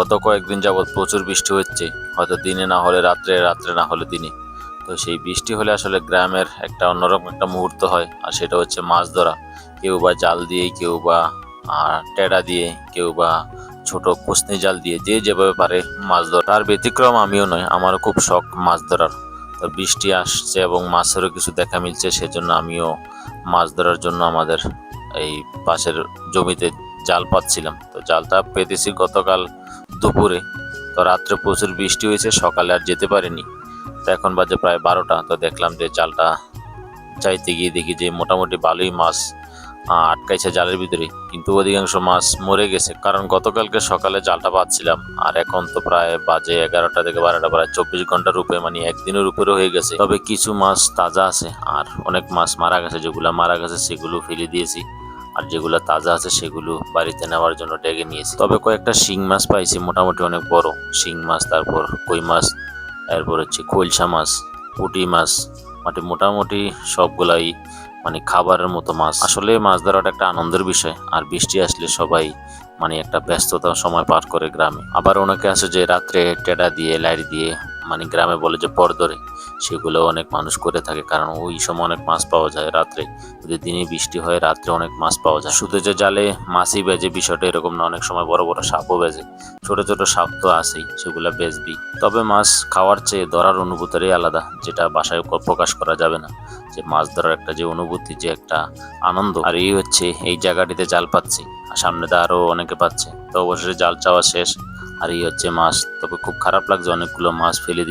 গত কয়েকদিন যাবৎ প্রচুর বৃষ্টি হচ্ছে, হয়তো দিনে না হলে রাত্রে, রাত্রে না হলে দিনে। তো সেই বৃষ্টি হলে আসলে গ্রামের একটা অন্যরকম একটা মুহূর্ত হয়, আর সেটা হচ্ছে মাছ ধরা। কেউ বা জাল দিয়ে, কেউ বা টেডা দিয়ে, কেউ বা ছোট কুসনি জাল দিয়ে, যে যেভাবে পারে মাছ ধরা। তার ব্যতিক্রম আমিও নয়, আমারও খুব শখ মাছ ধরার। তো বৃষ্টি আসছে এবং মাছেরও কিছু দেখা মিলছে, সেজন্য আমিও মাছ ধরার জন্য আমাদের এই পাশের জমিতে জাল পাচ্ছিলাম। তো জালটা পেতেছি গতকাল দুপুরে। তো রাত্রে প্রচুর বৃষ্টি হয়েছে, সকালে আর যেতে পারিনি। তো এখন বাজে প্রায় 12টা। তো দেখলাম যে জালটা চাইতে গিয়ে দেখি যে মোটামুটি ভালোই মাছ আটকাইছে জালের ভিতরে, কিন্তু অধিকাংশ মাছ মরে গেছে, কারণ গতকালকে সকালে জালটা পাচ্ছিলাম আর এখন তো প্রায় বাজে 11টা থেকে 12টা, প্রায় 24 ঘন্টার উপরে, মানে একদিনের উপরে হয়ে গেছে। তবে কিছু মাছ তাজা আছে আর অনেক মাছ মারা গেছে। যেগুলো মারা গেছে সেগুলো ফেলে দিয়েছি, আর যেগুলো তাজা আছে সেগুলো বাড়িতে নেওয়ার জন্য ডেকে নিয়েছি। তবে কয়েকটা শিং মাছ পাইছি, মোটামুটি অনেক বড় শিং মাছ, তারপর কই মাছ, এরপর হচ্ছে খৈলসা মাছ, পুঁটি মাছ, মানে মোটামুটি সবগুলাই মানে খাবারের মতো মাছ। আসলে মাছ ধরাটা একটা আনন্দের বিষয়, আর বৃষ্টি আসলে সবাই মানে একটা ব্যস্ততা সময় পার করে গ্রামে। আবার অনেকে আছে যে রাত্রে টেডা দিয়ে, লাইট দিয়ে, মানে গ্রামে বলে যে পর ধরে, সেগুলো অনেক মানুষ করে থাকে, কারণ ওই সময় অনেক মাছ পাওয়া যায় রাত্রে। যদি দিনে বৃষ্টি হয়, রাত্রে অনেক মাছ পাওয়া যায়। শুধু যে জালে মাছই বেজে বিষয়টা এরকম না, অনেক সময় বড় বড় সাপও বেজে। ছোট ছোট সাপ তো আছেই, সেগুলো বেচবি। তবে মাছ খাওয়ার চেয়ে ধরার অনুভূতিটাই আলাদা, যেটা বাসায় প্রকাশ করা যাবে না। যে মাছ ধরার একটা যে অনুভূতি, যে একটা আনন্দ। আর এই হচ্ছে এই জায়গাটিতে জাল পাচ্ছি, আর সামনে তো আরো অনেকে পাচ্ছে। তো অবশেষে জাল চাওয়া শেষ, আর এই হচ্ছে মাছ। তবে খুব খারাপ লাগছে অনেকগুলো মাছ ফেলে দিতে।